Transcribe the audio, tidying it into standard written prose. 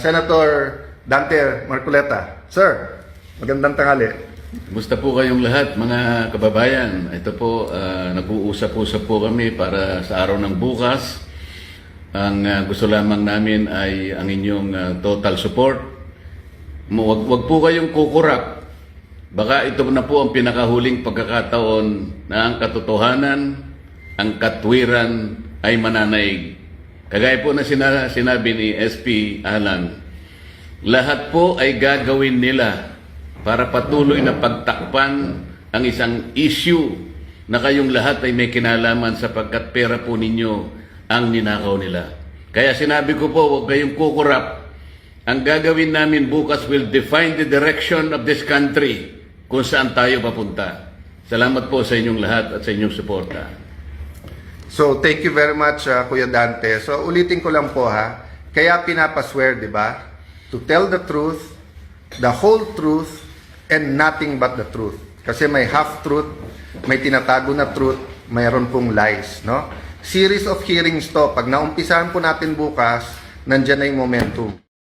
Senator Dante Marcoleta. Sir, magandang tanghali. Kumusta po kayong lahat, mga kababayan? Ito po, nag-uusap-usap po kami para sa araw ng bukas. Ang gusto lamang namin ay ang inyong total support. Wag po kayong kukurap. Baka ito na po ang pinakahuling pagkakataon na ang katotohanan, ang katwiran ay mananaig. Kagaya po na sinabi ni SP Alan, lahat po ay gagawin nila para patuloy na pagtakpan ang isang issue na kayong lahat ay may kinalaman sapagkat pera po ninyo ang ninakaw nila. Kaya sinabi ko po, huwag kayong kukurap. Ang gagawin namin bukas will define the direction of this country kung saan tayo papunta. Salamat po sa inyong lahat at sa inyong suporta. So, thank you very much, Kuya Dante. So, ulitin ko lang po ha. Kaya pinapaswear, di ba? To tell the truth, the whole truth, and nothing but the truth. Kasi may half-truth, may tinatago na truth, mayroon pong lies, no? Series of hearings to. Pag naumpisahan po natin bukas, nandyan na yung momentum.